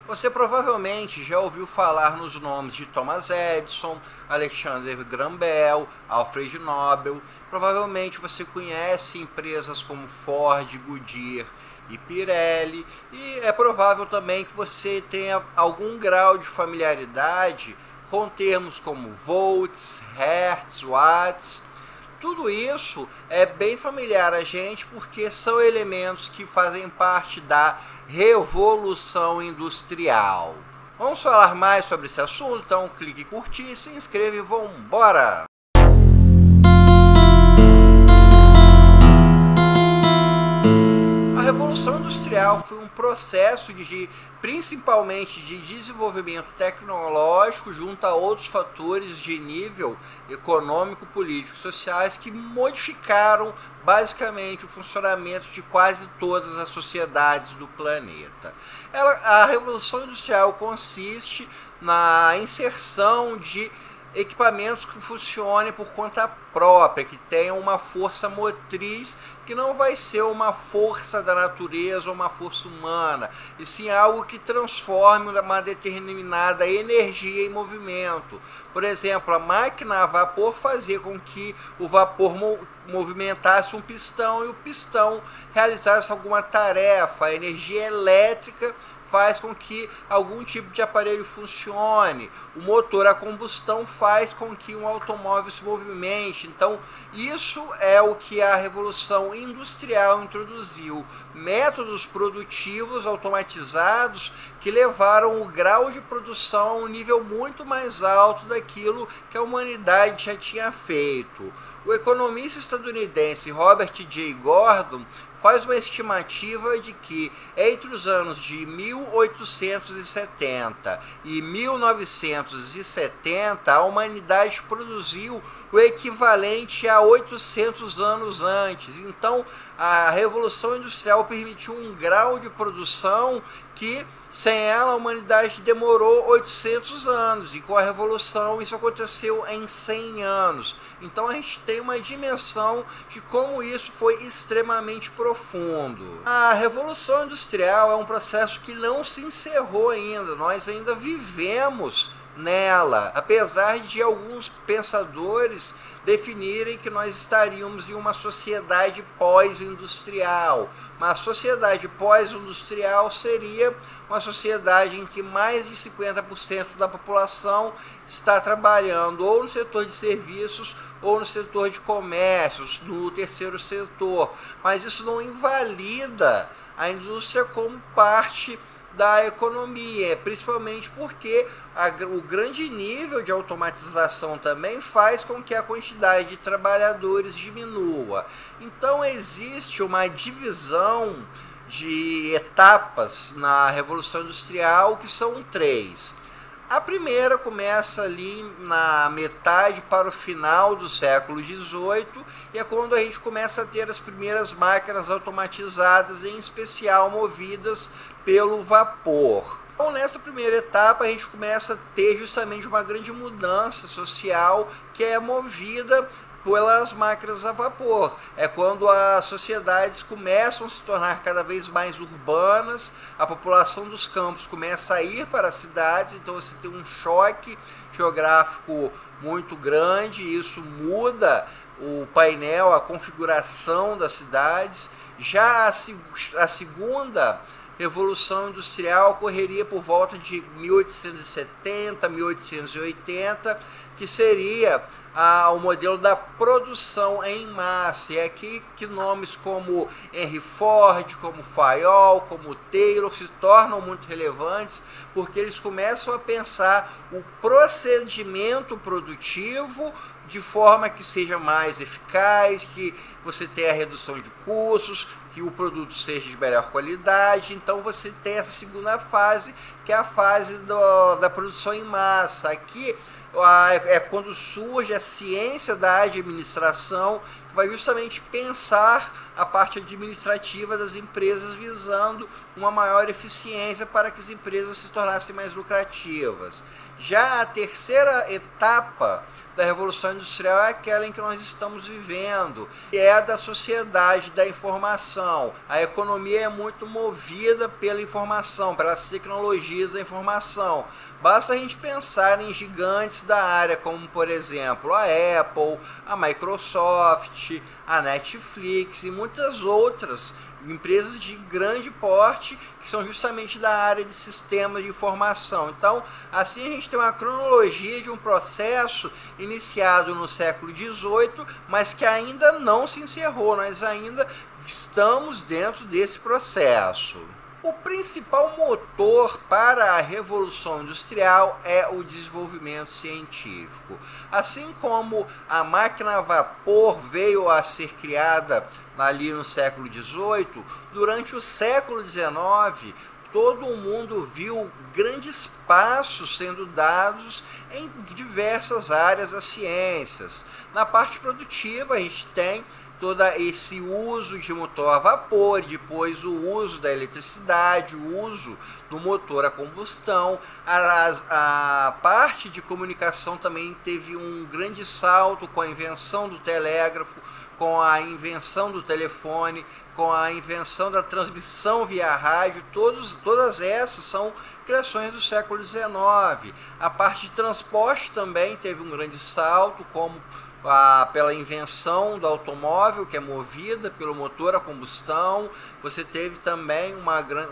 Você provavelmente já ouviu falar nos nomes de Thomas Edison, Alexander Graham Bell, Alfred Nobel. Provavelmente você conhece empresas como Ford, Goodyear e Pirelli. E é provável também que você tenha algum grau de familiaridade com termos como volts, hertz, watts. Tudo isso é bem familiar a gente porque são elementos que fazem parte da revolução industrial. Vamos falar mais sobre esse assunto? Então clique em curtir, se inscreva e vambora! A Revolução Industrial foi um processo principalmente de desenvolvimento tecnológico junto a outros fatores de nível econômico, político e sociais que modificaram basicamente o funcionamento de quase todas as sociedades do planeta. A Revolução Industrial consiste na inserção de equipamentos que funcionem por conta própria, que tenham uma força motriz que não vai ser uma força da natureza ou uma força humana, e sim algo que transforme uma determinada energia em movimento. Por exemplo, a máquina a vapor fazia com que o vapor movimentasse um pistão e o pistão realizasse alguma tarefa. A energia elétrica faz com que algum tipo de aparelho funcione. O motor a combustão faz com que um automóvel se movimente. Então, isso é o que a Revolução Industrial introduziu. Métodos produtivos automatizados que levaram o grau de produção a um nível muito mais alto daquilo que a humanidade já tinha feito. O economista estadunidense Robert J. Gordon faz uma estimativa de que entre os anos de 1870 e 1970 a humanidade produziu o equivalente a 800 anos antes. Então, a Revolução Industrial permitiu um grau de produção que, sem ela, a humanidade demorou 800 anos, e com a Revolução isso aconteceu em 100 anos. Então a gente tem uma dimensão de como isso foi extremamente profundo. A Revolução Industrial é um processo que não se encerrou ainda, nós ainda vivemos nela, apesar de alguns pensadores definirem que nós estaríamos em uma sociedade pós-industrial. Uma sociedade pós-industrial seria uma sociedade em que mais de 50% da população está trabalhando ou no setor de serviços ou no setor de comércios, no terceiro setor. Mas isso não invalida a indústria como parte da economia, principalmente porque o grande nível de automatização também faz com que a quantidade de trabalhadores diminua. Então existe uma divisão de etapas na Revolução Industrial, que são 3. A primeira começa ali na metade para o final do século XVIII, e é quando a gente começa a ter as primeiras máquinas automatizadas, em especial movidas pelo vapor. Então, nessa primeira etapa, a gente começa a ter justamente uma grande mudança social que é movida pelas máquinas a vapor. É quando as sociedades começam a se tornar cada vez mais urbanas, a população dos campos começa a ir para as cidades, então você tem um choque geográfico muito grande, e isso muda o painel, a configuração das cidades. Já a segunda Revolução Industrial ocorreria por volta de 1870, 1880, que seria o modelo da produção em massa. E é aqui que nomes como Henry Ford, como Fayol, como Taylor se tornam muito relevantes, porque eles começam a pensar o procedimento produtivo de forma que seja mais eficaz, que você tenha a redução de custos, que o produto seja de melhor qualidade. Então você tem essa segunda fase, que é a fase da produção em massa. Aqui é quando surge a ciência da administração, que vai justamente pensar a parte administrativa das empresas, visando uma maior eficiência para que as empresas se tornassem mais lucrativas. Já a terceira etapa da Revolução Industrial é aquela em que nós estamos vivendo, que é a da sociedade da informação. A economia é muito movida pela informação, pelas tecnologias da informação. Basta a gente pensar em gigantes da área, como por exemplo a Apple, a Microsoft, a Netflix e muitas outras empresas de grande porte que são justamente da área de sistemas de informação. Então, assim a gente tem uma cronologia de um processo iniciado no século XVIII, mas que ainda não se encerrou, nós ainda estamos dentro desse processo. O principal motor para a Revolução Industrial é o desenvolvimento científico. Assim como a máquina a vapor veio a ser criada ali no século XVIII, durante o século XIX, todo mundo viu grandes passos sendo dados em diversas áreas das ciências. Na parte produtiva, a gente tem todo esse uso de motor a vapor, depois o uso da eletricidade, o uso do motor a combustão. A parte de comunicação também teve um grande salto com a invenção do telégrafo, com a invenção do telefone, com a invenção da transmissão via rádio. Todas essas são criações do século XIX. A parte de transporte também teve um grande salto, como pela invenção do automóvel, que é movida pelo motor a combustão. Você teve também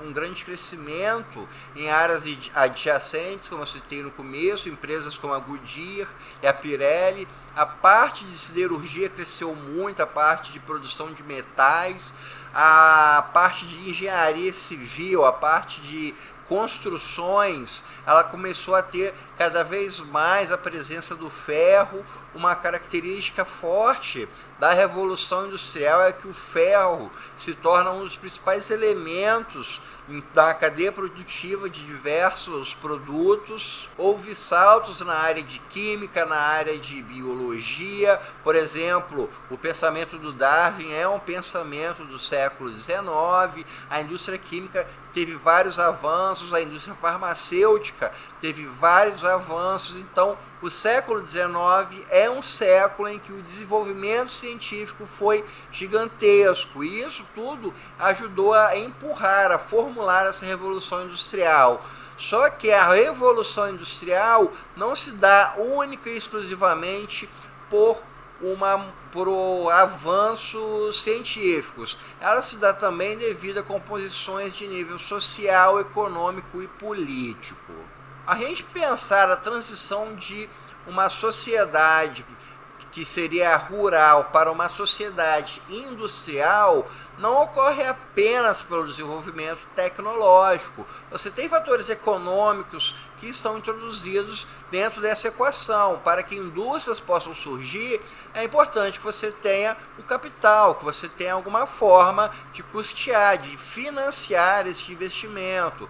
um grande crescimento em áreas adjacentes, como eu citei no começo, empresas como a Goodyear e a Pirelli. A parte de siderurgia cresceu muito, a parte de produção de metais, a parte de engenharia civil, a parte de construções, ela começou a ter cada vez mais a presença do ferro. Uma característica forte da Revolução Industrial é que o ferro se torna um dos principais elementos da cadeia produtiva de diversos produtos. Houve saltos na área de química, na área de biologia. Por exemplo, o pensamento do Darwin é um pensamento do século XIX. A indústria química teve vários avanços, a indústria farmacêutica teve vários avanços. Então, o século XIX é um século em que o desenvolvimento científico foi gigantesco, e isso tudo ajudou a empurrar, a formular essa Revolução Industrial. Só que a Revolução Industrial não se dá única e exclusivamente por avanços científicos. Ela se dá também devido a composições de nível social, econômico e político. A gente pensar a transição de uma sociedade que seria rural para uma sociedade industrial não ocorre apenas pelo desenvolvimento tecnológico. Você tem fatores econômicos que estão introduzidos dentro dessa equação. Para que indústrias possam surgir, é importante que você tenha o capital, que você tenha alguma forma de custear, de financiar esse investimento.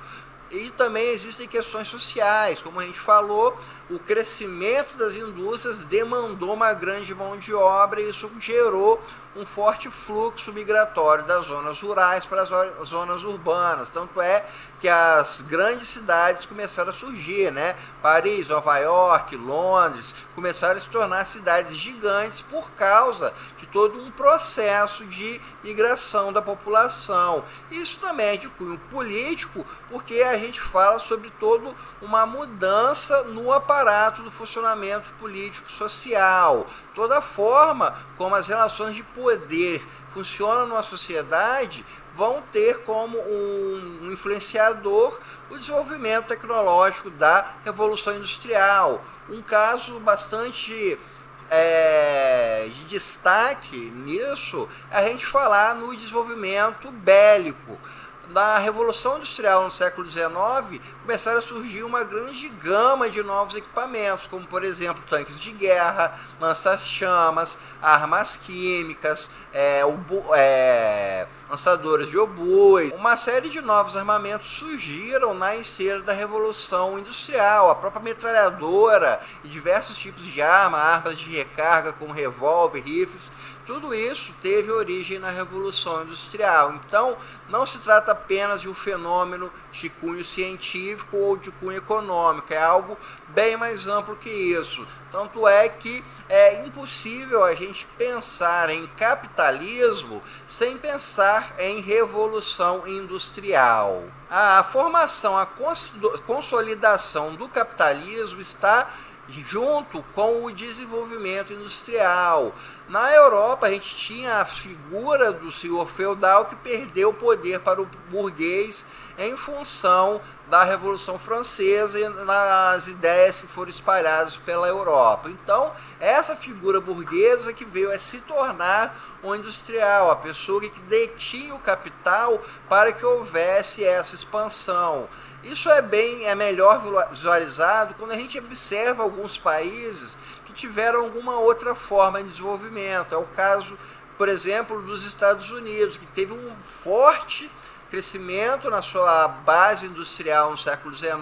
E também existem questões sociais, como a gente falou, o crescimento das indústrias demandou uma grande mão de obra, e isso gerou um forte fluxo migratório das zonas rurais para as zonas urbanas. Tanto é que as grandes cidades começaram a surgir, né? Paris, Nova York, Londres, começaram a se tornar cidades gigantes por causa de todo um processo de migração da população. Isso também é de cunho político, porque a gente fala sobre toda uma mudança no aparato do funcionamento político-social, toda a forma como as relações de poder funcionam numa sociedade vão ter como um influenciador o desenvolvimento tecnológico da Revolução Industrial. Um caso bastante de destaque nisso é a gente falar no desenvolvimento bélico. Na Revolução Industrial no século XIX, começaram a surgir uma grande gama de novos equipamentos, como por exemplo tanques de guerra, lança-chamas, armas químicas, lançadores de obus. Uma série de novos armamentos surgiram na esteira da Revolução Industrial. A própria metralhadora e diversos tipos de armas de recarga como revólver, rifles, Tudo isso teve origem na Revolução Industrial. Então, não se trata apenas de um fenômeno de cunho científico ou de cunho econômico, é algo bem mais amplo que isso. Tanto é que é impossível a gente pensar em capitalismo sem pensar em revolução industrial. A formação, a consolidação do capitalismo está junto com o desenvolvimento industrial. Na Europa, a gente tinha a figura do senhor feudal que perdeu o poder para o burguês em função da Revolução Francesa e nas ideias que foram espalhadas pela Europa. Então, essa figura burguesa que veio a se tornar um industrial, a pessoa que detinha o capital para que houvesse essa expansão. Isso é melhor visualizado quando a gente observa alguns países que tiveram alguma outra forma de desenvolvimento. É o caso, por exemplo, dos Estados Unidos, que teve um forte crescimento na sua base industrial no século XIX,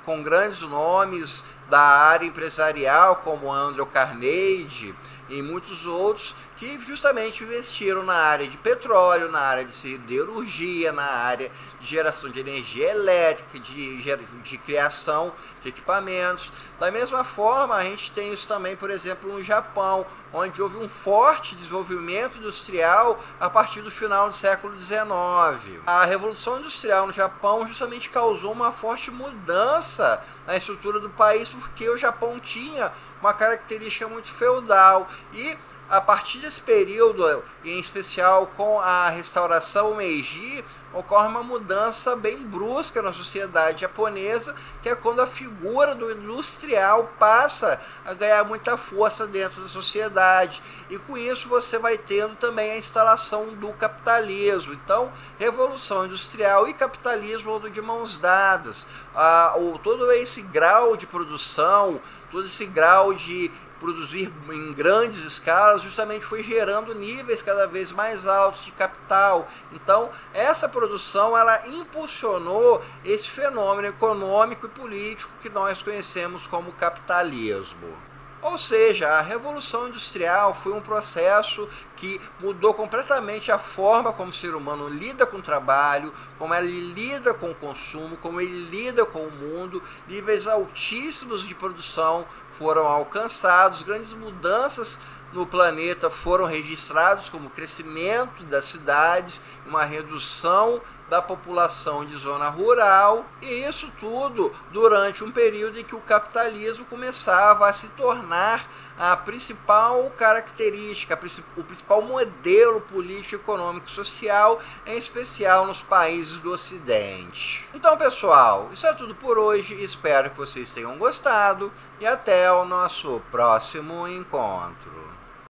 com grandes nomes da área empresarial, como Andrew Carnegie e muitos outros, que justamente investiram na área de petróleo, na área de siderurgia, na área de geração de energia elétrica, de criação de equipamentos. Da mesma forma, a gente tem isso também, por exemplo, no Japão, onde houve um forte desenvolvimento industrial a partir do final do século XIX. A Revolução Industrial no Japão justamente causou uma forte mudança na estrutura do país, porque o Japão tinha uma característica muito feudal e a partir desse período, em especial com a restauração Meiji, ocorre uma mudança bem brusca na sociedade japonesa, que é quando a figura do industrial passa a ganhar muita força dentro da sociedade. E com isso você vai tendo também a instalação do capitalismo. Então, revolução industrial e capitalismo andam de mãos dadas. Todo esse grau de produção, todo esse grau de produzir em grandes escalas, justamente foi gerando níveis cada vez mais altos de capital. Então, essa produção, ela impulsionou esse fenômeno econômico e político que nós conhecemos como capitalismo. Ou seja, a Revolução Industrial foi um processo que mudou completamente a forma como o ser humano lida com o trabalho, como ele lida com o consumo, como ele lida com o mundo. Níveis altíssimos de produção foram alcançados, grandes mudanças no planeta foram registrados, como o crescimento das cidades, uma redução da população de zona rural, e isso tudo durante um período em que o capitalismo começava a se tornar a principal característica, o principal modelo político, econômico e social, em especial nos países do Ocidente. Então, pessoal, isso é tudo por hoje, espero que vocês tenham gostado e até o nosso próximo encontro.